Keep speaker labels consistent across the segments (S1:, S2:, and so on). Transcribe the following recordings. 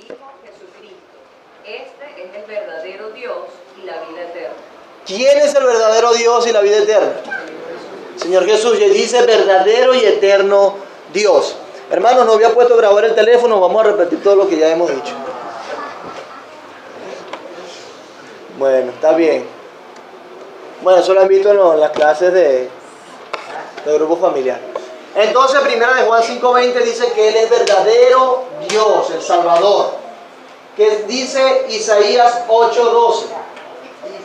S1: Hijo Jesucristo. Este es el verdadero Dios y la vida eterna.
S2: ¿Quién es el verdadero Dios y la vida eterna? Señor Jesús, y dice verdadero y eterno Dios. Hermanos, no había puesto a grabar el teléfono, vamos a repetir todo lo que ya hemos dicho. Bueno, está bien. Bueno, eso lo han visto en las clases de grupo familiar. Entonces, primera de Juan 5:20 dice que Él es verdadero Dios, el Salvador. Que dice Isaías 8:12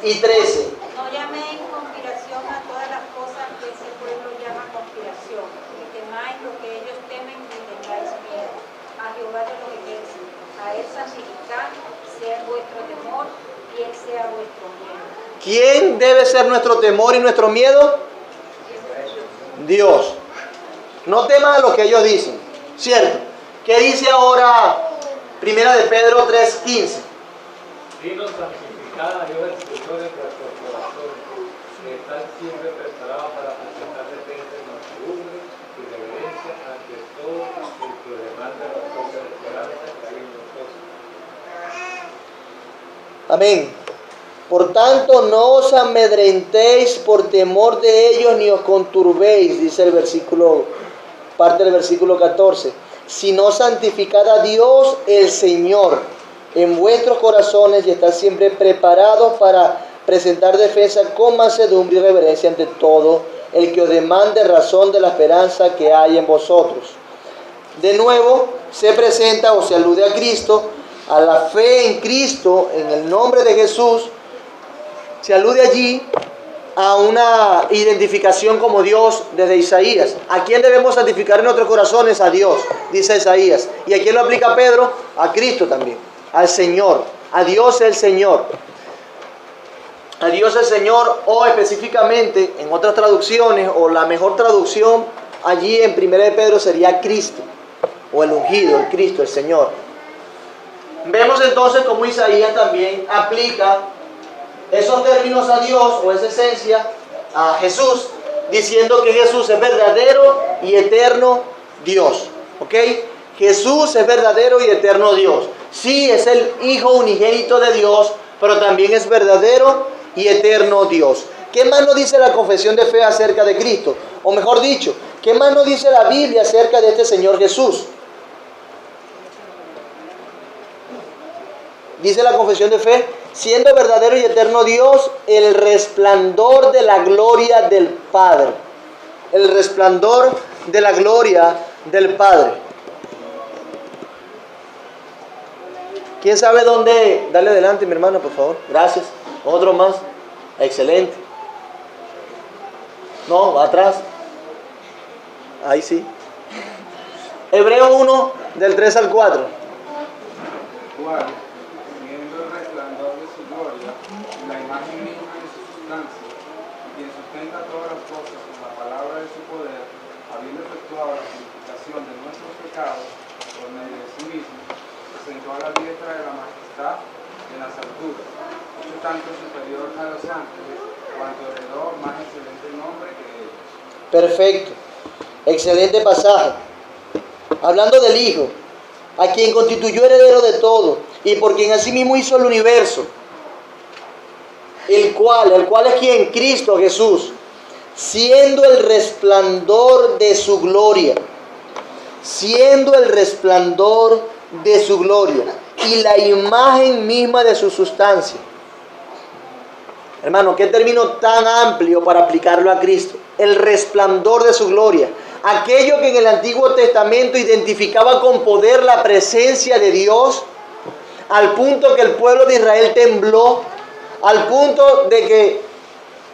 S2: y 13.
S3: No llaméis conspiración a todas las cosas que ese pueblo llama conspiración, ni temáis lo que ellos temen, ni tengáis miedo. A Jehová de los ejércitos, a Él santificad, sea vuestro temor y Él sea vuestro miedo.
S2: ¿Quién debe ser nuestro temor y nuestro miedo? Dios. No temas a lo que ellos dicen, ¿cierto? ¿Qué dice ahora primera de Pedro 3:15?
S4: Dinos santificad a Dios el Señor en vuestros corazones, que están siempre preparados para presentar defensa en mansedumbre y reverencia ante todo el que demanda la propia esperanza que hay en nosotros.
S2: Amén. Por tanto, no os amedrentéis por temor de ellos, ni os conturbéis, dice el versículo, parte del versículo 14, sino santificad a Dios el Señor en vuestros corazones y estad siempre preparados para presentar defensa con mansedumbre y reverencia ante todo el que os demande razón de la esperanza que hay en vosotros. De nuevo, se presenta o se alude a Cristo, a la fe en Cristo, en el nombre de Jesús. Se alude allí a una identificación como Dios desde Isaías. ¿A quién debemos santificar en nuestros corazones? A Dios, dice Isaías. ¿Y a quién lo aplica Pedro? A Cristo también, al Señor. A Dios el Señor. A Dios el Señor, o específicamente en otras traducciones, o la mejor traducción allí en 1 de Pedro sería Cristo, o el ungido, el Cristo, el Señor. Vemos entonces cómo Isaías también aplica esos términos a Dios, o esa esencia, a Jesús, diciendo que Jesús es verdadero y eterno Dios. ¿Ok? Jesús es verdadero y eterno Dios. Sí, es el Hijo unigénito de Dios, pero también es verdadero y eterno Dios. ¿Qué más nos dice la confesión de fe acerca de Cristo? O mejor dicho, ¿qué más nos dice la Biblia acerca de este Señor Jesús? Dice la confesión de fe, siendo verdadero y eterno Dios, el resplandor de la gloria del Padre. El resplandor de la gloria del Padre. ¿Quién sabe dónde? Dale adelante, mi hermano, por favor. Gracias. Otro más. Excelente. No, va atrás. Ahí sí. Hebreos 1, del 3 al 4.
S5: Cual, siendo el resplandor de su gloria, la imagen misma de su sustancia, y quien sustenta todas las cosas con la palabra de su poder, habiendo efectuado la purificación de nuestros pecados por medio de sí mismo, se sentó a la diestra de la majestad en las alturas, hecho tanto superior a los ángeles, cuanto heredó más excelente nombre que ellos.
S2: Perfecto. Excelente pasaje. Hablando del Hijo, a quien constituyó heredero de todo, y por quien asimismo hizo el universo, el cual es quien, Cristo Jesús, siendo el resplandor de su gloria, siendo el resplandor de su gloria, y la imagen misma de su sustancia. Hermano, qué término tan amplio para aplicarlo a Cristo. El resplandor de su gloria. Aquello que en el Antiguo Testamento identificaba con poder la presencia de Dios, al punto que el pueblo de Israel tembló, al punto de que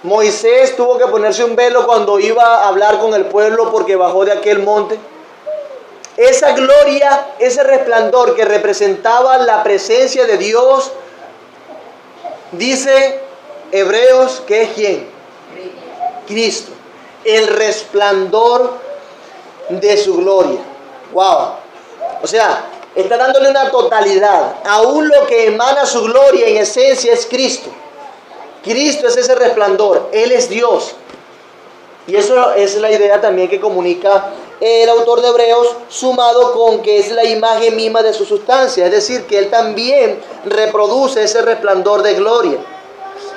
S2: Moisés tuvo que ponerse un velo cuando iba a hablar con el pueblo porque bajó de aquel monte. Esa gloria, ese resplandor que representaba la presencia de Dios, dice Hebreos que es ¿quién? Cristo. El resplandor de su gloria. Wow. O sea, está dándole una totalidad. Aún lo que emana su gloria en esencia es Cristo. Cristo es ese resplandor. Él es Dios. Y eso es la idea también que comunica el autor de Hebreos, sumado con que es la imagen misma de su sustancia, es decir, que Él también reproduce ese resplandor de gloria.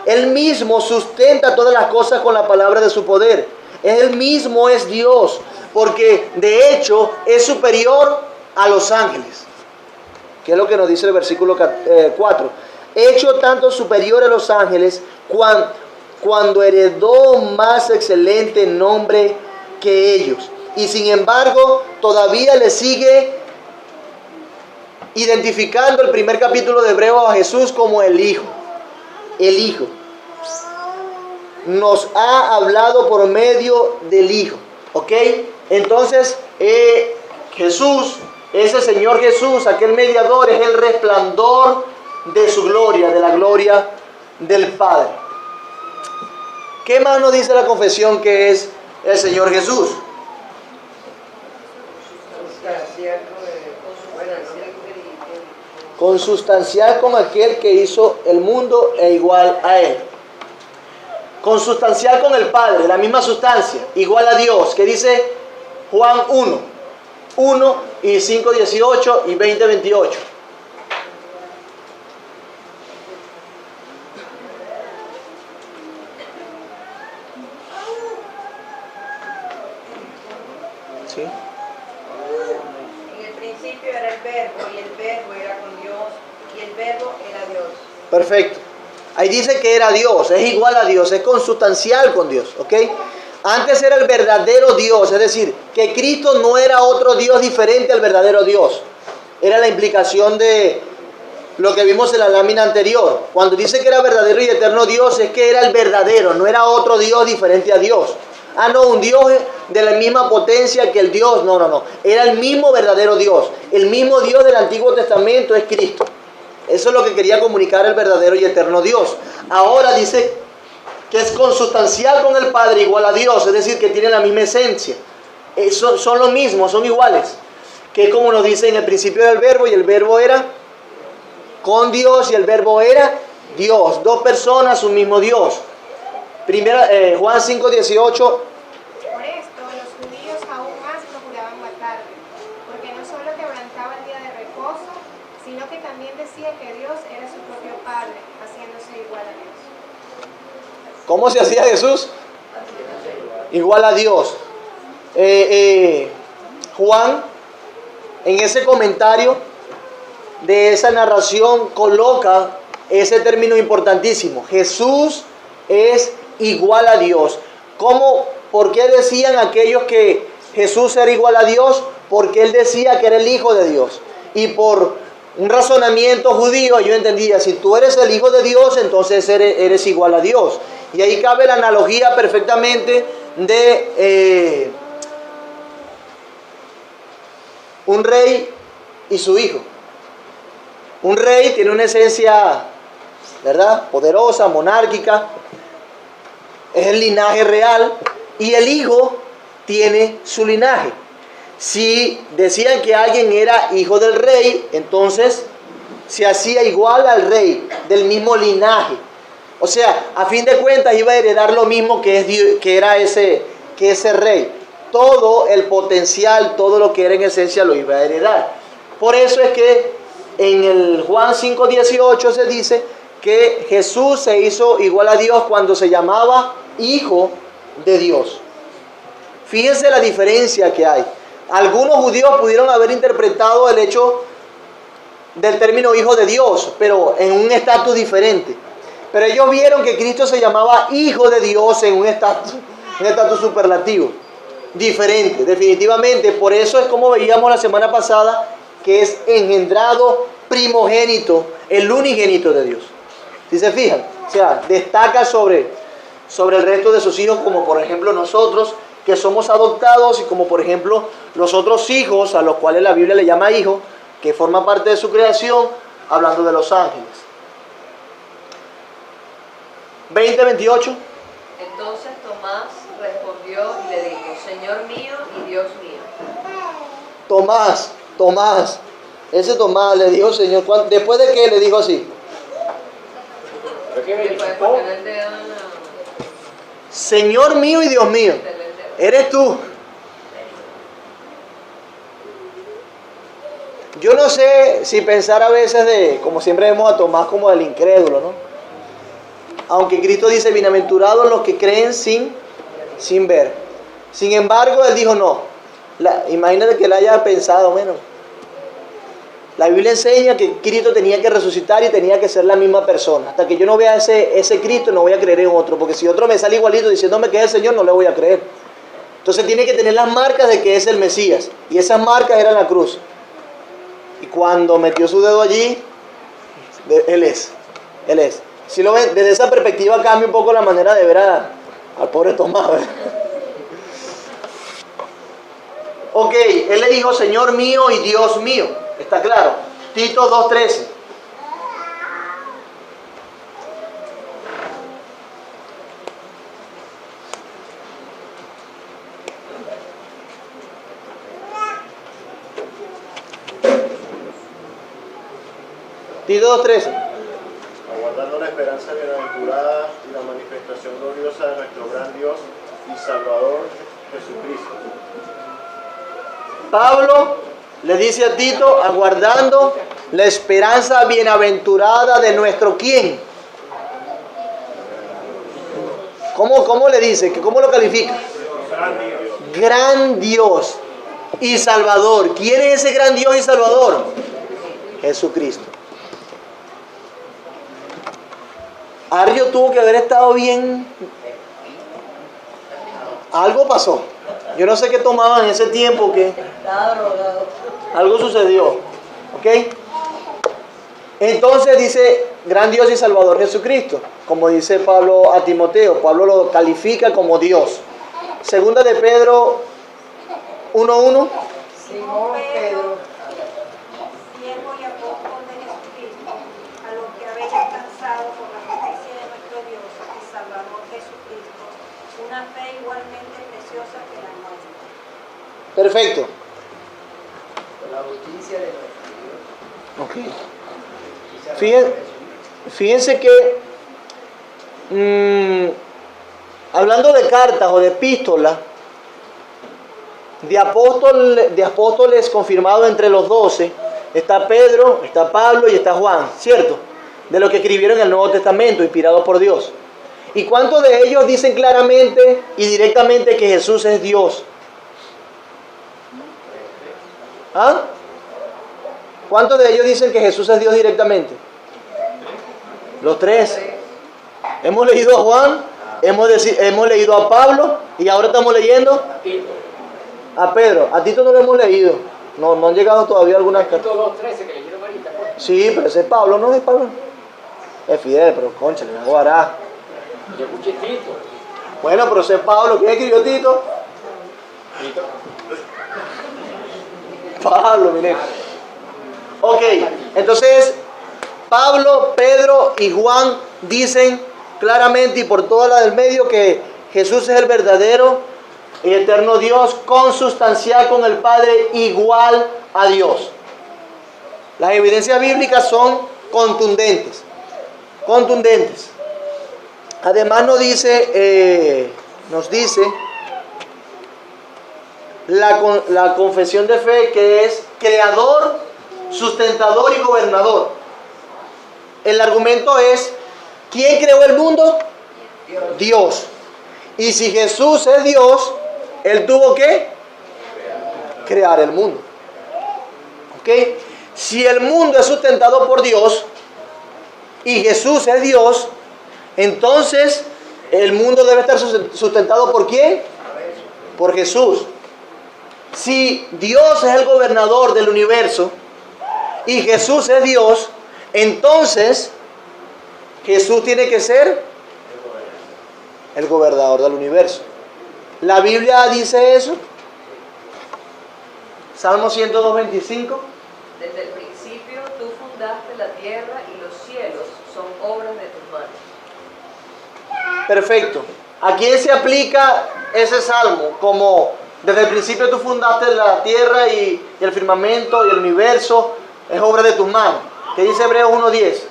S2: Él mismo sustenta todas las cosas con la palabra de su poder. Él mismo es Dios, porque de hecho es superior a los ángeles, que es lo que nos dice el versículo 4. Hecho tanto superior a los ángeles, cuando heredó más excelente nombre que ellos. Y sin embargo, todavía le sigue identificando el primer capítulo de Hebreos a Jesús como el Hijo. El Hijo. Nos ha hablado por medio del Hijo. ¿Ok? Entonces, Jesús, ese Señor Jesús, aquel mediador, es el resplandor de su gloria, de la gloria del Padre. ¿Qué más nos dice la confesión que es el Señor Jesús? Consustancial con aquel que hizo el mundo e igual a Él. Consustancial con el Padre, la misma sustancia, igual a Dios, que dice Juan 1 y 5:18 y 20:28. ¿Sí?
S6: En el principio era el verbo, y el verbo era con Dios, y el verbo era Dios.
S2: Perfecto. Ahí dice que era Dios, es igual a Dios, es consustancial con Dios, ¿ok? Antes era el verdadero Dios, es decir, que Cristo no era otro Dios diferente al verdadero Dios. Era la implicación de lo que vimos en la lámina anterior. Cuando dice que era verdadero y eterno Dios, es que era el verdadero, no era otro Dios diferente a Dios. Ah, no, un Dios de la misma potencia que el Dios. No. Era el mismo verdadero Dios. El mismo Dios del Antiguo Testamento es Cristo. Eso es lo que quería comunicar el verdadero y eterno Dios. Ahora dice que es consustancial con el Padre, igual a Dios. Es decir, que tiene la misma esencia. Son lo mismo, son iguales. Que como nos dice en el principio era el verbo, y el verbo era con Dios, y el verbo era Dios. Dos personas, un mismo Dios. Juan 5:18.
S7: Por esto los judíos aún más procuraban matarle, porque no solo quebrantaba el día de reposo, sino que también decía que Dios era su propio Padre, haciéndose igual a Dios.
S2: ¿Cómo se hacía Jesús? Igual a Dios. Juan, en ese comentario de esa narración, coloca ese término importantísimo. Jesús es igual a Dios. ¿Por qué decían aquellos que Jesús era igual a Dios? Porque Él decía que era el Hijo de Dios. Y por un razonamiento judío, yo entendía, si tú eres el Hijo de Dios, entonces eres igual a Dios. Y ahí cabe la analogía perfectamente de un rey y su hijo. Un rey tiene una esencia, ¿verdad?, poderosa, monárquica. Es el linaje real, y el hijo tiene su linaje. Si decían que alguien era hijo del rey, entonces se hacía igual al rey, del mismo linaje. O sea, a fin de cuentas iba a heredar lo mismo que era ese rey. Todo el potencial, todo lo que era en esencia lo iba a heredar. Por eso es que en el Juan 5:18 se dice que Jesús se hizo igual a Dios cuando se llamaba Hijo de Dios. Fíjense la diferencia que hay. Algunos judíos pudieron haber interpretado el hecho del término Hijo de Dios, pero en un estatus diferente. Pero ellos vieron que Cristo se llamaba Hijo de Dios en un estatus superlativo, diferente, definitivamente. Por eso es como veíamos la semana pasada, que es engendrado primogénito, el unigénito de Dios. Si se fijan, o sea, destaca sobre el resto de sus hijos, como por ejemplo nosotros, que somos adoptados, y como por ejemplo los otros hijos, a los cuales la Biblia le llama hijos, que forman parte de su creación, hablando de los ángeles. 20:28.
S1: Entonces Tomás respondió y le dijo: Señor mío y Dios mío.
S2: Tomás, ese Tomás le dijo Señor, ¿después de qué le dijo así?
S1: Después de poner el dedo en la...
S2: Señor mío y Dios mío, eres tú. Yo no sé si pensar a veces como siempre vemos a Tomás como del incrédulo, ¿no? Aunque Cristo dice, bienaventurados los que creen sin ver. Sin embargo, él dijo no. Imagínate que él haya pensado, bueno, la Biblia enseña que Cristo tenía que resucitar y tenía que ser la misma persona. Hasta que yo no vea ese Cristo, no voy a creer en otro. Porque si otro me sale igualito diciéndome que es el Señor, no le voy a creer. Entonces tiene que tener las marcas de que es el Mesías. Y esas marcas eran la cruz. Y cuando metió su dedo allí, Él es. Si lo ven, desde esa perspectiva cambia un poco la manera de ver al pobre Tomás, ¿verdad? Ok, él le dijo, Señor mío y Dios mío. Está claro. Tito 2:13. Tito 2:13.
S8: Aguardando la esperanza bienaventurada y la manifestación gloriosa de nuestro gran Dios y Salvador Jesucristo.
S2: Pablo le dice a Tito, aguardando la esperanza bienaventurada de nuestro ¿quién? ¿Cómo le dice? ¿Cómo lo califica? Gran Dios y Salvador. ¿Quién es ese gran Dios y Salvador? Jesucristo. Arrio tuvo que haber estado bien. Algo pasó. Yo no sé qué tomaban en ese tiempo, que
S6: Estaba drogado.
S2: algo sucedió. ¿Ok? Entonces dice, gran Dios y Salvador Jesucristo. Como dice Pablo a Timoteo. Pablo lo califica como Dios. Segunda de Pedro 1:1.
S6: Simón Pedro,
S3: siervo y apóstol de Jesucristo, a los que habéis alcanzado por la justicia de nuestro Dios y Salvador Jesucristo, una fe igualmente preciosa que la nuestra.
S2: Perfecto.
S1: Por la justicia de nuestro Dios.
S2: Ok. Fíjense que hablando de cartas o de epístolas, de apóstoles confirmados entre los 12, está Pedro, está Pablo y está Juan, ¿cierto? De los que escribieron el Nuevo Testamento, inspirado por Dios. ¿Y cuántos de ellos dicen claramente y directamente que Jesús es Dios? ¿Ah? ¿Cuántos de ellos dicen que Jesús es Dios directamente? Los 3. Hemos leído a Juan, hemos leído a Pablo y ahora estamos leyendo a Pedro. A Tito no lo hemos leído. No han llegado todavía algunas cartas.
S4: Tito 2:13 que leyeron ahorita.
S2: Sí, pero ese es Pablo, no es Pablo. Es Fidel, pero concha, le hago hará.
S4: Yo escuché Tito.
S2: Bueno, pero ese es Pablo. ¿Quién escribió Tito?
S4: Tito.
S2: Pablo, mire. Ok, entonces Pablo, Pedro y Juan dicen claramente y por toda la del medio que Jesús es el verdadero y eterno Dios, consustancial con el Padre, igual a Dios. Las evidencias bíblicas son contundentes. Además nos dice la confesión de fe que es creador, sustentador y gobernador. El argumento es, ¿quién creó el mundo? Dios. Y si Jesús es Dios, Él tuvo que crear el mundo. ¿Ok? Si el mundo es sustentado por Dios y Jesús es Dios, entonces el mundo debe estar sustentado ¿por quién? Por Jesús. Si Dios es el gobernador del universo y Jesús es Dios, entonces Jesús tiene que ser el gobernador del universo. ¿La Biblia dice eso? Salmo 102:25.
S1: Desde el principio tú fundaste la tierra y los cielos son obras de tus manos.
S2: Perfecto. ¿A quién se aplica ese salmo? Como desde el principio tú fundaste la tierra y el firmamento y el universo, es obra de tus manos. ¿Qué dice Hebreos 1:10?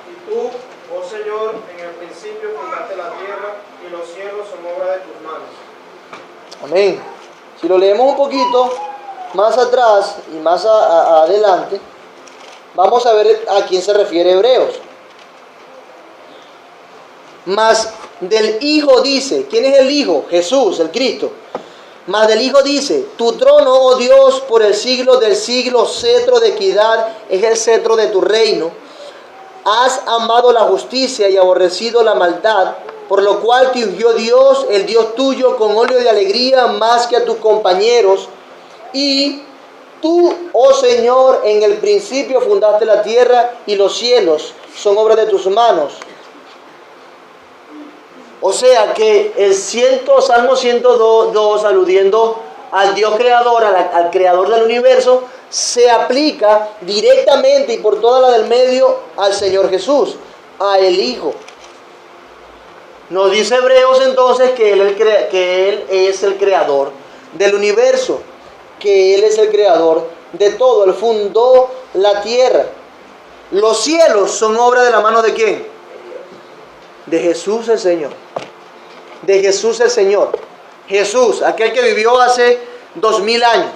S9: Y tú, oh Señor, en el principio fundaste la tierra y los cielos son obra de tus manos.
S2: Amén. Si lo leemos un poquito, más atrás y más adelante, vamos a ver a quién se refiere Hebreos. Mas del Hijo dice, ¿quién es el Hijo? Jesús, el Cristo. Mas del Hijo dice, tu trono, oh Dios, por el siglo del siglo, cetro de equidad es el cetro de tu reino. Has amado la justicia y aborrecido la maldad, por lo cual te ungió Dios, el Dios tuyo, con óleo de alegría más que a tus compañeros. Y tú, oh Señor, en el principio fundaste la tierra y los cielos son obra de tus manos. O sea que el Salmo 102, aludiendo al Dios creador, al creador del universo, se aplica directamente y por toda la del medio al Señor Jesús, a el Hijo. Nos dice Hebreos entonces que Él es el creador del universo, que Él es el creador de todo. Él fundó la tierra. Los cielos son obra de la mano ¿de quién? De Jesús el Señor. De Jesús el Señor. Jesús, aquel que vivió hace 2000 años,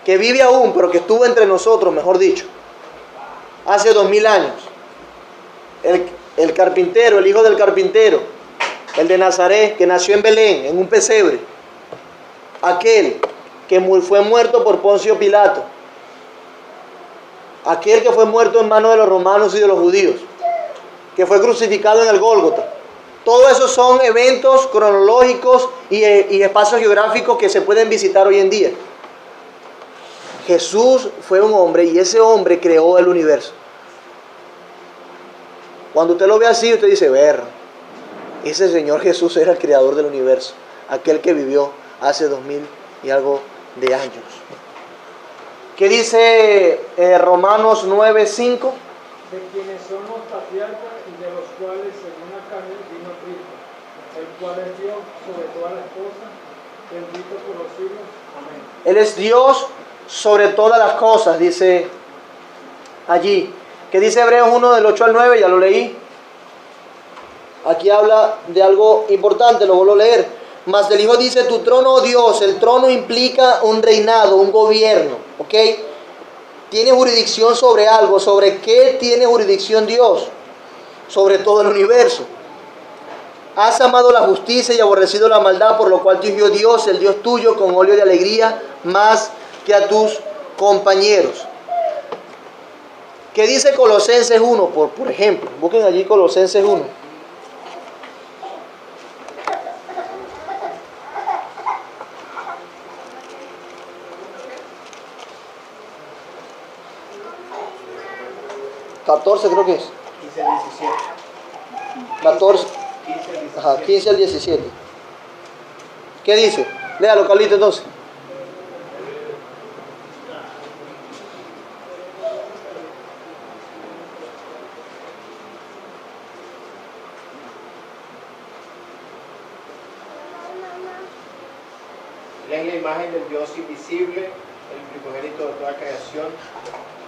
S2: que vive aún, pero que estuvo entre nosotros, mejor dicho, hace 2000 años. El carpintero, el hijo del carpintero, el de Nazaret, que nació en Belén, en un pesebre. Aquel que fue muerto por Poncio Pilato. Aquel que fue muerto en manos de los romanos y de los judíos, que fue crucificado en el Gólgota. Todos esos son eventos cronológicos y espacios geográficos que se pueden visitar hoy en día. Jesús fue un hombre y ese hombre creó el universo. Cuando usted lo ve así, usted dice, ese Señor Jesús era el creador del universo, aquel que vivió hace 2000 y algo de años. ¿Qué dice Romanos 9:5?
S10: De quienes somos patriarcas y de los cuales según la carne vino Cristo, el cual es Dios sobre todas las cosas, bendito por los siglos. Amén.
S2: Él es Dios sobre todas las cosas, dice allí. ¿Qué dice Hebreos 1 del 8 al 9? Ya lo leí. Aquí habla de algo importante, lo vuelvo a leer. Mas del Hijo dice, tu trono, oh Dios. El trono implica un reinado, un gobierno, ¿ok? Tiene jurisdicción sobre algo. ¿Sobre qué tiene jurisdicción Dios? Sobre todo el universo. Has amado la justicia y aborrecido la maldad, por lo cual te ungió Dios, el Dios tuyo, con óleo de alegría, más que a tus compañeros. ¿Qué dice Colosenses 1? Por ejemplo, busquen allí Colosenses 1. ¿14 creo que es?
S9: 15 al 17.
S2: 14.
S9: 15 al 17.
S2: Ajá, 15 al 17. ¿Qué dice? Léalo, Carlito, entonces.
S9: Él es la imagen del Dios invisible, el primogénito de toda creación,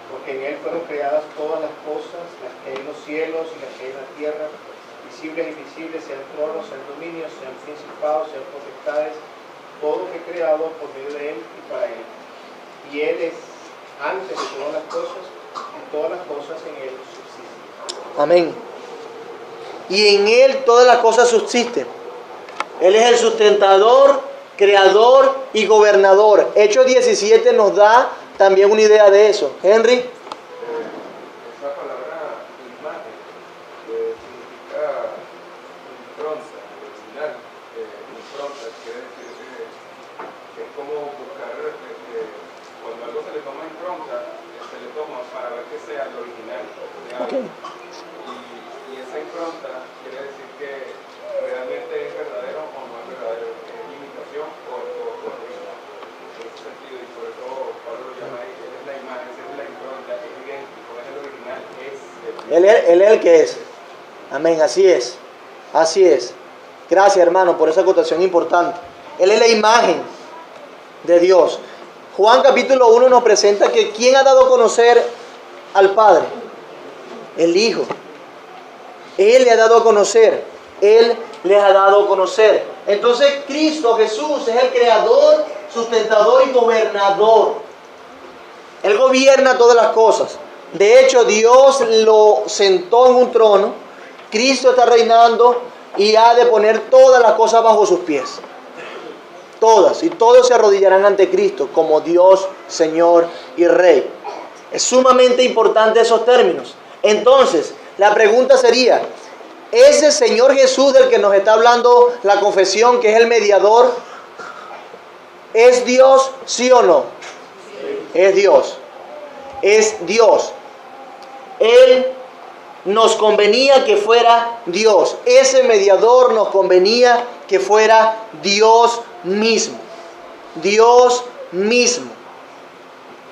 S9: porque en Él fueron creadas todas las cosas, las que hay en los cielos y las que hay en la tierra, visibles e invisibles, sean tronos, sean dominios, sean principados, sean potestades, todo fue creado por medio de Él y para Él. Y Él es antes de todas las cosas, y todas las cosas en Él subsisten.
S2: Amén. Y en Él todas las cosas subsisten. Él es el sustentador, creador y gobernador. Hechos 17 nos da también una idea de eso. Henry.
S5: Esa palabra imagen significa impronta, original. Impronta quiere decir que es como buscar, cuando algo se le toma impronta, se le toma para ver que sea el original.
S2: Okay.
S5: Y esa impronta quiere decir que realmente es verdadero o no es verdadero, es imitación o original. En ese sentido, y por eso Pablo lo llama ahí, él es la imagen, es la impronta, es idéntico, es el original,
S2: Él es el que es. Amén, así es. Así es. Gracias, hermano, por esa acotación importante. Él es la imagen de Dios. Juan capítulo 1 nos presenta que ¿quién ha dado a conocer al Padre? El Hijo. Él le ha dado a conocer. Él les ha dado a conocer. Entonces Cristo Jesús es el creador sustentador y gobernador. Él gobierna todas las cosas. De hecho, Dios lo sentó en un trono. Cristo está reinando y ha de poner todas las cosas bajo sus pies. Todas. Y todos se arrodillarán ante Cristo como Dios, Señor y Rey. Es sumamente importante esos términos. Entonces, la pregunta sería, ¿ese Señor Jesús del que nos está hablando la confesión, que es el mediador, es Dios, sí o no? Es Dios. Es Dios. Él nos convenía que fuera Dios. Ese mediador nos convenía que fuera Dios mismo. Dios mismo.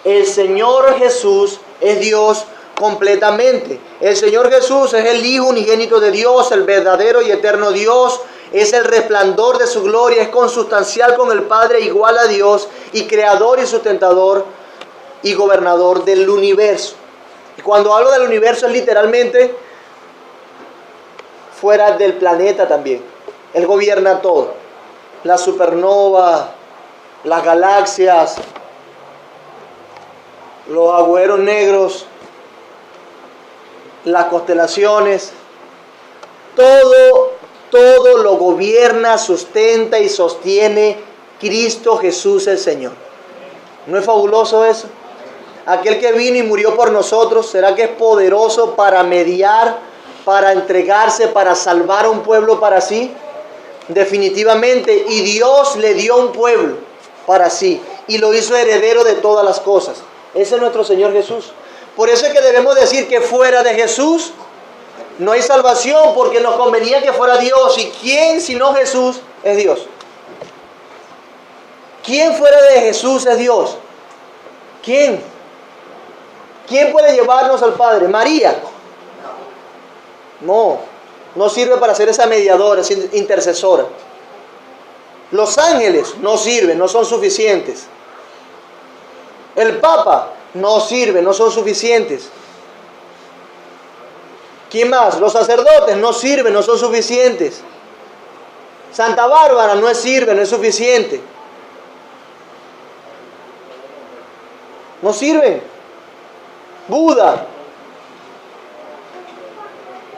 S2: El Señor Jesús es Dios completamente. El Señor Jesús es el Hijo unigénito de Dios, el verdadero y eterno Dios. Es el resplandor de su gloria, es consustancial con el Padre, igual a Dios, y creador y sustentador y gobernador del universo. Y cuando hablo del universo es literalmente fuera del planeta también. Él gobierna todo. La supernova, las galaxias, los agujeros negros, las constelaciones, todo lo gobierna, sustenta y sostiene Cristo Jesús el Señor. ¿No es fabuloso eso? Aquel que vino y murió por nosotros, ¿será que es poderoso para mediar, para entregarse, para salvar a un pueblo para sí? Definitivamente. Y Dios le dio un pueblo para sí y lo hizo heredero de todas las cosas. Ese es nuestro Señor Jesús. Por eso es que debemos decir que fuera de Jesús no hay salvación, porque nos convenía que fuera Dios. ¿Y quién sino Jesús es Dios? ¿Quién fuera de Jesús es Dios? ¿Quién? ¿Quién puede llevarnos al Padre? ¿María? No sirve para ser esa mediadora, esa intercesora. Los ángeles no sirven, no son suficientes. El Papa no sirve, no son suficientes. ¿Quién más? Los sacerdotes no sirven, no son suficientes. Santa Bárbara no sirve, no es suficiente. No sirven. Buda,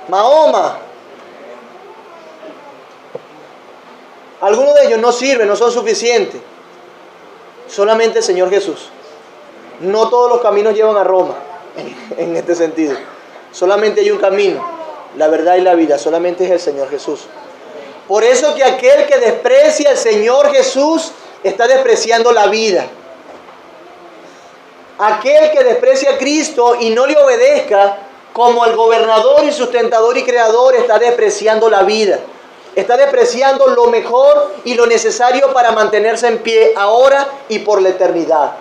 S2: Mahoma, algunos de ellos no sirven, no son suficientes. Solamente el Señor Jesús. No todos los caminos llevan a Roma, en este sentido. Solamente hay un camino, la verdad y la vida. Solamente es el Señor Jesús. Por eso que aquel que desprecia al Señor Jesús está despreciando la vida. Aquel que desprecia a Cristo y no le obedezca como el gobernador y sustentador y creador está despreciando la vida. Está despreciando lo mejor y lo necesario para mantenerse en pie ahora y por la eternidad.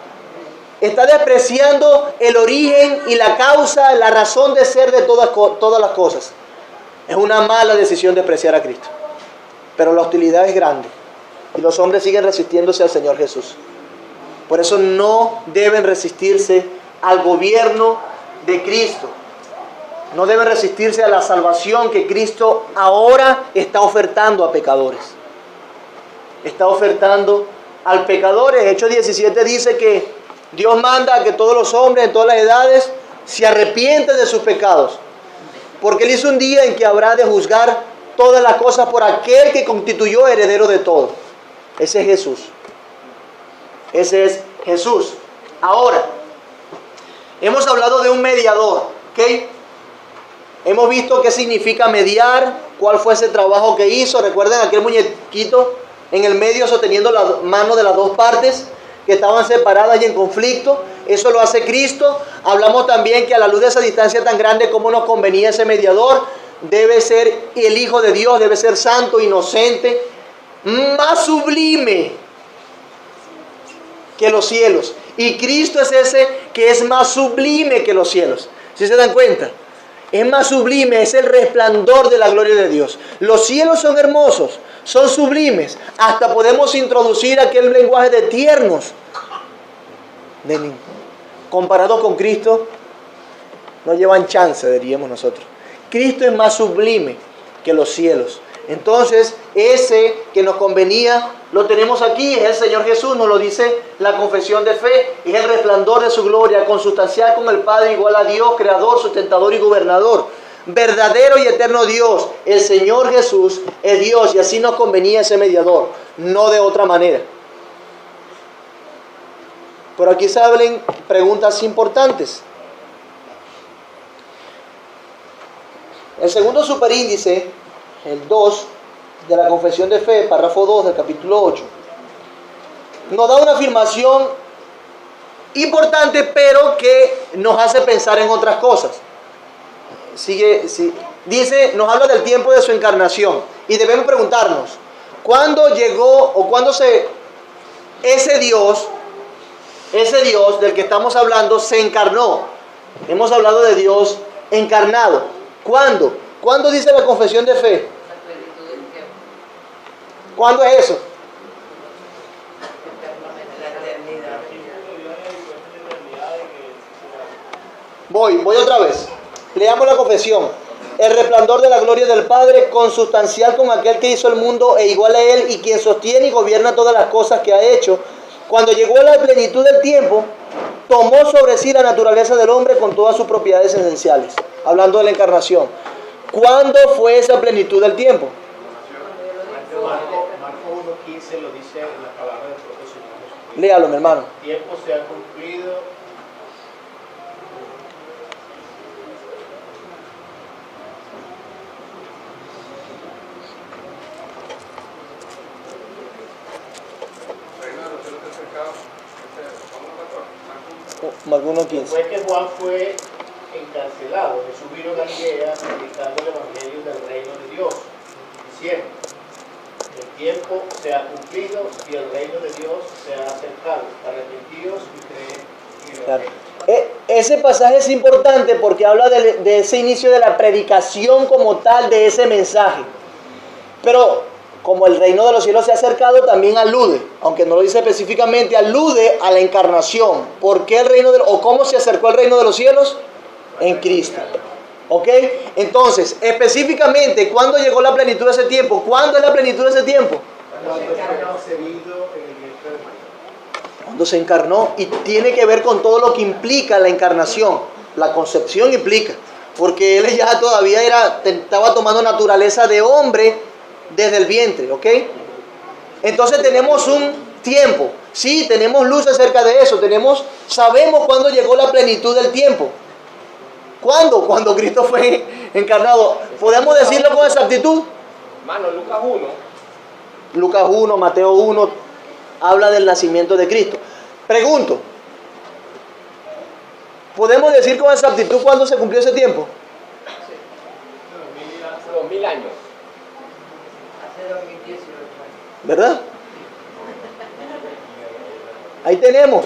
S2: Está despreciando el origen y la causa, la razón de ser de todas las cosas. Es una mala decisión despreciar a Cristo. Pero la hostilidad es grande y los hombres siguen resistiéndose al Señor Jesús. Por eso no deben resistirse al gobierno de Cristo. No deben resistirse a la salvación que Cristo ahora está ofertando a pecadores. Está ofertando al pecadores. Hechos 17 dice que Dios manda a que todos los hombres en todas las edades se arrepienten de sus pecados. Porque Él hizo un día en que habrá de juzgar todas las cosas por aquel que constituyó heredero de todo. Ese es Jesús. Ese es Jesús. Ahora, hemos hablado de un mediador, ¿ok? Hemos visto qué significa mediar, cuál fue ese trabajo que hizo. Recuerden aquel muñequito en el medio sosteniendo la mano de las dos partes que estaban separadas y en conflicto. Eso lo hace Cristo. Hablamos también que a la luz de esa distancia tan grande, como nos convenía ese mediador, debe ser el Hijo de Dios, debe ser santo, inocente, más sublime que los cielos. Y Cristo es ese que es más sublime que los cielos. ¿Sí se dan cuenta? Es más sublime, es el resplandor de la gloria de Dios. Los cielos son hermosos, son sublimes. Hasta podemos introducir aquel lenguaje de tiernos. Comparado con Cristo, no llevan chance, diríamos nosotros. Cristo es más sublime que los cielos. Entonces, ese que nos convenía Lo tenemos aquí, es el Señor Jesús, nos lo dice la confesión de fe, es el resplandor de su gloria, consustancial con el Padre, igual a Dios, creador, sustentador y gobernador. Verdadero y eterno Dios, el Señor Jesús es Dios y así nos convenía ese mediador, no de otra manera. Pero aquí se hablan preguntas importantes. El segundo superíndice, el 2 de la confesión de fe, párrafo 2 del capítulo 8, nos da una afirmación importante, pero que nos hace pensar en otras cosas. Dice, nos habla del tiempo de su encarnación y debemos preguntarnos, ¿cuándo llegó o cuándo ese Dios del que estamos hablando se encarnó? Hemos hablado de Dios encarnado. ¿Cuándo? ¿Cuándo dice la confesión de fe? ¿Cuándo es eso? Voy otra vez. Leamos la confesión. El resplandor de la gloria del Padre, consustancial con aquel que hizo el mundo e igual a Él, y quien sostiene y gobierna todas las cosas que ha hecho. Cuando llegó a la plenitud del tiempo, tomó sobre sí la naturaleza del hombre con todas sus propiedades esenciales. Hablando de la encarnación. ¿Cuándo fue esa plenitud del tiempo?
S9: Marcos 1:15 lo dice en la palabra del propio Señor Jesucristo.
S2: Léalo, mi hermano.
S9: El tiempo se ha cumplido.
S2: Marcos 1:15.
S9: Después que Juan fue encarcelado, Jesús vino a Galilea predicando el evangelio del reino de Dios, diciendo: el tiempo se ha cumplido y el reino de Dios se ha acercado. Arrepentidos y creed en el
S2: Claro. Ese pasaje es importante porque habla de ese inicio de la predicación como tal de ese mensaje. Pero como el reino de los cielos se ha acercado, también alude, aunque no lo dice específicamente, alude a la encarnación. ¿Por qué el reino o cómo se acercó el reino de los cielos? En Cristo. ¿Ok? Entonces, específicamente, ¿cuándo llegó la plenitud de ese tiempo? ¿Cuándo es la plenitud de ese tiempo? Cuando se encarnó, y tiene que ver con todo lo que implica la encarnación. La concepción implica, porque él ya todavía estaba tomando naturaleza de hombre desde el vientre, ¿ok? Entonces tenemos un tiempo, sí, tenemos luz acerca de eso, sabemos cuándo llegó la plenitud del tiempo. ¿Cuándo? Cuando Cristo fue encarnado. ¿Podemos decirlo con exactitud?
S9: Hermano, Lucas 1.
S2: Lucas 1, Mateo 1, habla del nacimiento de Cristo. Pregunto, ¿podemos decir con exactitud cuándo se cumplió ese tiempo?
S9: Hace 2000 años.
S6: Hace 2018.
S2: ¿Verdad? Ahí tenemos.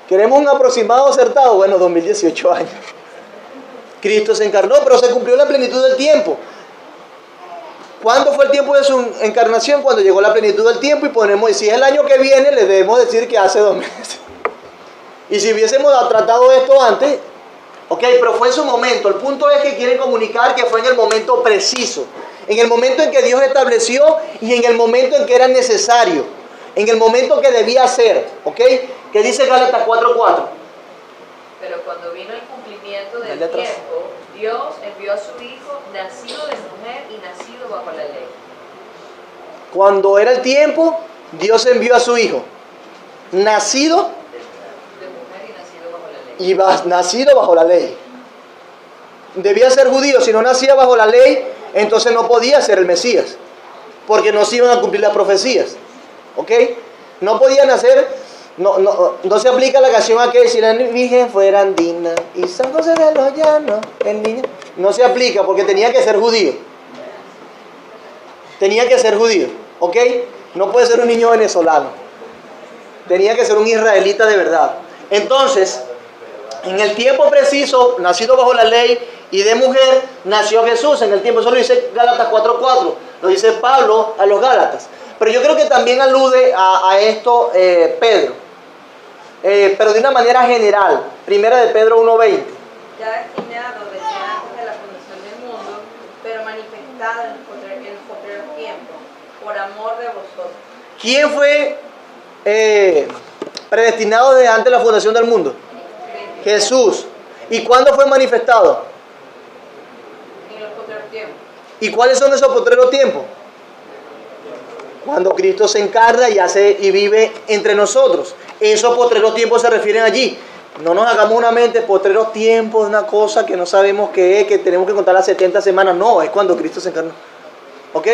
S2: ¿Queremos un aproximado acertado? Bueno, 2018 años. Cristo se encarnó, pero se cumplió la plenitud del tiempo. ¿Cuándo fue el tiempo de su encarnación? Cuando llegó la plenitud del tiempo, y si es el año que viene, le debemos decir que hace 2 meses. Y si hubiésemos tratado esto antes, ok, pero fue en su momento. El punto es que quieren comunicar que fue en el momento preciso, en el momento en que Dios estableció y en el momento en que era necesario, en el momento que debía ser, ok, que dice Gálatas 4:4.
S1: Pero cuando vino el cumplimiento del tiempo, Dios envió a su Hijo, nacido de mujer y nacido bajo la ley.
S2: Cuando era el tiempo, Dios envió a su Hijo, nacido
S1: de mujer y nacido bajo la ley.
S2: Nacido bajo la ley. Debía ser judío. Si no nacía bajo la ley, entonces no podía ser el Mesías, porque no se iban a cumplir las profecías. ¿Ok? No podía nacer. No se aplica la canción a que si la virgen fuera andina y San José de los Llanos, el niño. No se aplica porque tenía que ser judío. Tenía que ser judío. ¿Ok? No puede ser un niño venezolano. Tenía que ser un israelita de verdad. Entonces, en el tiempo preciso, nacido bajo la ley y de mujer, nació Jesús. En el tiempo, eso lo dice Gálatas 4:4. Lo dice Pablo a los Gálatas. Pero yo creo que también alude a esto Pedro. Pero de una manera general. Primera de Pedro 1:20.
S6: Ya destinado desde antes de la fundación del mundo, pero manifestada en los postreros tiempos, por amor de vosotros,
S2: ¿Quién fue predestinado desde antes de la fundación del mundo? Jesús. ¿Y cuándo fue manifestado?
S1: En los postreros tiempos.
S2: ¿Y cuáles son esos postreros tiempos? Cuando Cristo se encarna y vive entre nosotros. Esos postreros tiempos se refieren allí. No nos hagamos una mente, postreros tiempos, una cosa que no sabemos qué es, que tenemos que contar las 70 semanas. No, es cuando Cristo se encarna. ¿Ok?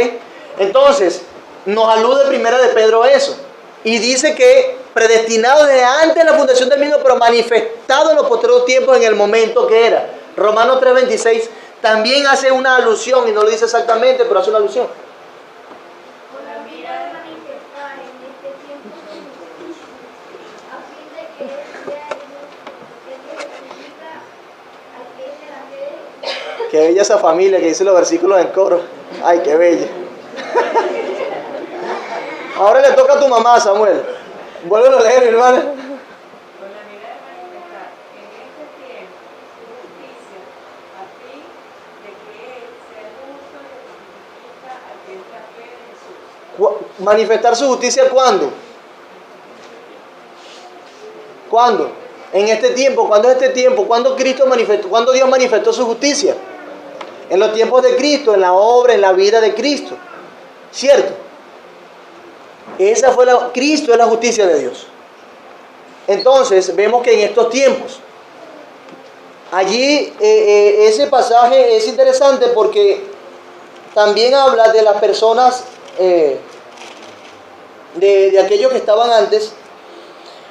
S2: Entonces, nos alude primera de Pedro eso. Y dice que predestinado desde antes de la fundación del mundo, pero manifestado en los postreros tiempos en el momento que era. Romanos 3:26 también hace una alusión, y no lo dice exactamente, pero hace una alusión.
S11: Con la mirada de manifestar en este tiempo su justicia, a fin de que Él sea el que justifica al que es de la fe.
S2: Qué bella esa familia que dice los versículos en coro. Ay, qué bella. Ahora le toca a tu mamá, Samuel. Vuélvelo a leer, mi hermana.
S12: Con la mirada de manifestar en este tiempo su justicia, a fin de que Él sea justo y justifica al que es de la fe de Jesús.
S2: ¿Manifestar su justicia cuándo? ¿Cuándo? En este tiempo. ¿Cuándo es este tiempo? ¿Cuándo Dios manifestó su justicia? En los tiempos de Cristo, en la obra, en la vida de Cristo. ¿Cierto? Cristo es la justicia de Dios. Entonces, vemos que en estos tiempos, allí ese pasaje es interesante porque también habla de las personas, de aquellos que estaban antes,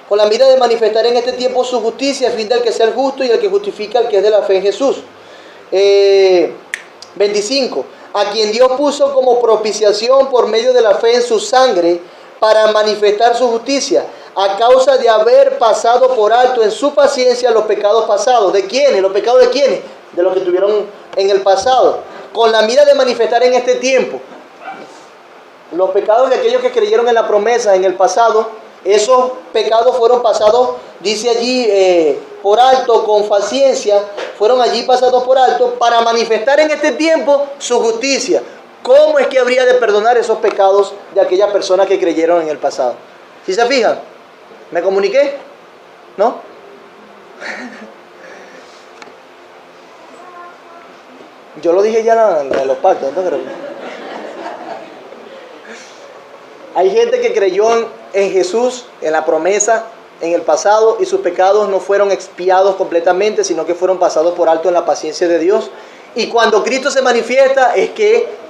S2: con la mira de manifestar en este tiempo su justicia, a fin del que sea el justo y el que justifica al que es de la fe en Jesús. 25. A quien Dios puso como propiciación por medio de la fe en su sangre para manifestar su justicia, a causa de haber pasado por alto en su paciencia los pecados pasados. ¿De quiénes? ¿Los pecados de quiénes? De los que tuvieron en el pasado. Con la mira de manifestar en este tiempo los pecados de aquellos que creyeron en la promesa en el pasado. Esos pecados fueron pasados, dice allí, por alto, con paciencia, fueron allí pasados por alto para manifestar en este tiempo su justicia. ¿Cómo es que habría de perdonar esos pecados de aquellas personas que creyeron en el pasado? ¿Sí se fijan? ¿Me comuniqué? ¿No? Yo lo dije ya en los pactos, ¿no? Hay gente que creyó en Jesús, en la promesa, en el pasado, y sus pecados no fueron expiados completamente, sino que fueron pasados por alto en la paciencia de Dios. Y cuando Cristo se manifiesta es que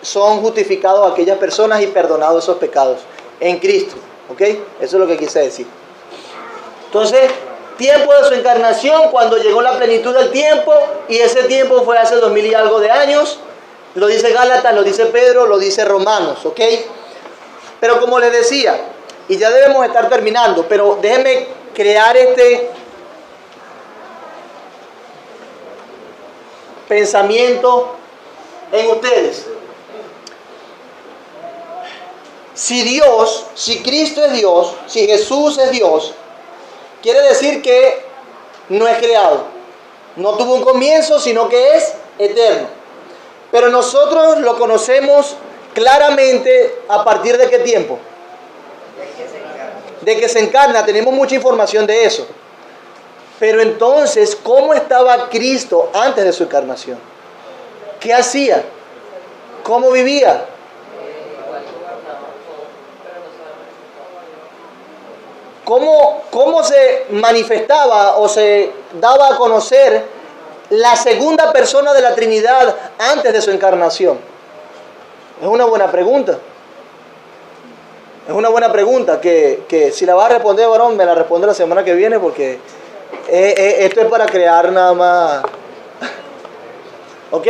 S2: son justificados aquellas personas y perdonados esos pecados en Cristo. ¿Ok? Eso es lo que quise decir. Entonces, tiempo de su encarnación, cuando llegó la plenitud del tiempo, y ese tiempo fue hace 2000 y algo de años. Lo dice Gálatas, lo dice Pedro, lo dice Romanos. ¿Ok? Pero como les decía, y ya debemos estar terminando, pero déjenme crear este pensamiento en ustedes. Si Cristo es Dios, si Jesús es Dios, quiere decir que no es creado. No tuvo un comienzo, sino que es eterno. Pero nosotros lo conocemos claramente a partir de qué tiempo. De que se encarna, tenemos mucha información de eso. Pero entonces, ¿cómo estaba Cristo antes de su encarnación? ¿Qué hacía? ¿Cómo vivía? ¿Cómo se manifestaba o se daba a conocer la segunda persona de la Trinidad antes de su encarnación? Es una buena pregunta. Es una buena pregunta que si la va a responder, varón, me la responde la semana que viene, porque esto es para crear nada más. ¿Ok?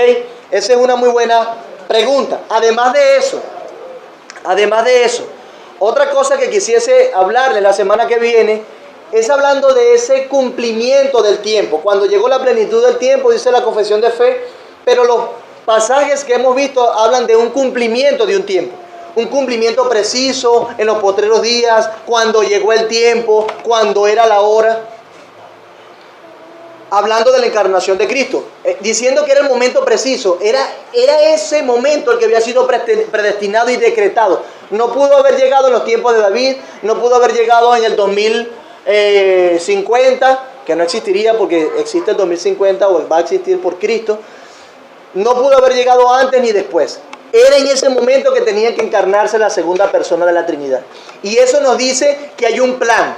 S2: Esa es una muy buena pregunta. Además de eso, otra cosa que quisiese hablarles la semana que viene es hablando de ese cumplimiento del tiempo. Cuando llegó la plenitud del tiempo, dice la confesión de fe, pero los pasajes que hemos visto hablan de un cumplimiento de un tiempo. Un cumplimiento preciso en los postreros días, cuando llegó el tiempo, cuando era la hora. hablando de la encarnación de Cristo, diciendo que era el momento preciso, era ese momento el que había sido predestinado y decretado. No pudo haber llegado en los tiempos de David, no pudo haber llegado en el 2050, que no existiría porque existe el 2050 o va a existir por Cristo. No pudo haber llegado antes ni después. Era en ese momento que tenía que encarnarse la segunda persona de la Trinidad. Y eso nos dice que hay un plan.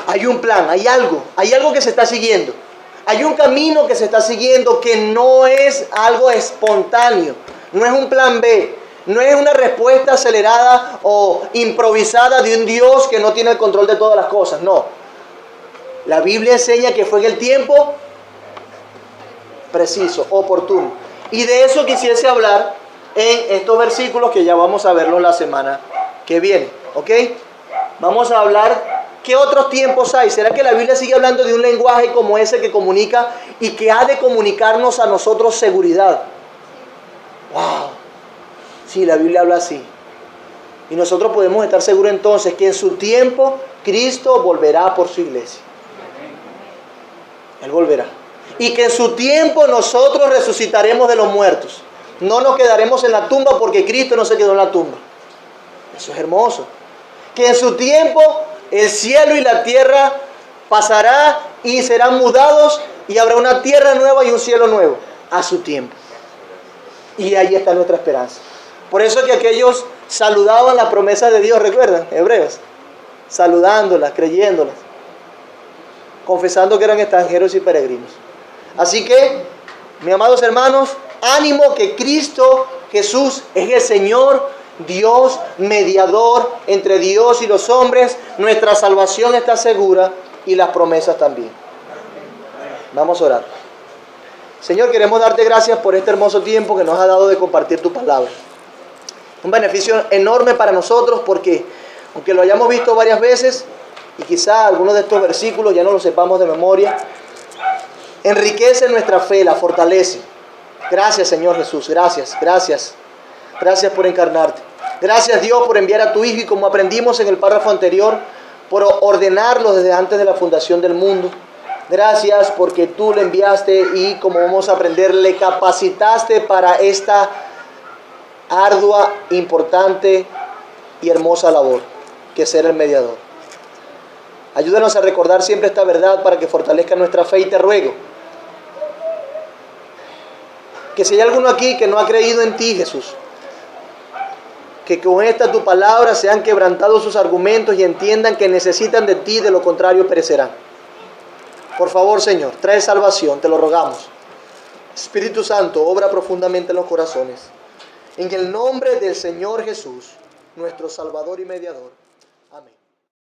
S2: Hay un plan, hay algo que se está siguiendo. Hay un camino que se está siguiendo que no es algo espontáneo, no es un plan B, no es una respuesta acelerada o improvisada de un Dios que no tiene el control de todas las cosas, no. La Biblia enseña que fue en el tiempo preciso, oportuno. Y de eso quisiese hablar en estos versículos que ya vamos a verlos la semana que viene, ¿ok? Vamos a hablar. ¿Qué otros tiempos hay? ¿Será que la Biblia sigue hablando de un lenguaje como ese que comunica y que ha de comunicarnos a nosotros seguridad? ¡Wow! Sí, la Biblia habla así. Y nosotros podemos estar seguros entonces que en su tiempo Cristo volverá por su iglesia. Él volverá. Y que en su tiempo nosotros resucitaremos de los muertos. No nos quedaremos en la tumba porque Cristo no se quedó en la tumba. Eso es hermoso. Que en su tiempo el cielo y la tierra pasará y serán mudados y habrá una tierra nueva y un cielo nuevo a su tiempo. Y ahí está nuestra esperanza. Por eso que aquellos saludaban las promesas de Dios, ¿recuerdan? Hebreos. Saludándolas, creyéndolas, confesando que eran extranjeros y peregrinos. Así que, mis amados hermanos, ánimo que Cristo Jesús es el Señor, Dios, mediador entre Dios y los hombres. Nuestra salvación está segura y las promesas también. Vamos a orar. Señor, queremos darte gracias por este hermoso tiempo que nos has dado de compartir tu palabra. Un beneficio enorme para nosotros porque, aunque lo hayamos visto varias veces y quizá algunos de estos versículos ya no los sepamos de memoria, enriquece nuestra fe, la fortalece. Gracias, Señor Jesús, gracias. Gracias por encarnarte. Gracias, Dios, por enviar a tu Hijo y, como aprendimos en el párrafo anterior, por ordenarlo desde antes de la fundación del mundo. Gracias porque tú le enviaste y, como vamos a aprender, le capacitaste para esta ardua, importante y hermosa labor, que es ser el mediador. Ayúdanos a recordar siempre esta verdad para que fortalezca nuestra fe, y te ruego que si hay alguno aquí que no ha creído en ti, Jesús, que con esta tu palabra sean quebrantados sus argumentos y entiendan que necesitan de ti, de lo contrario perecerán. Por favor, Señor, trae salvación, te lo rogamos. Espíritu Santo, obra profundamente en los corazones. En el nombre del Señor Jesús, nuestro Salvador y Mediador.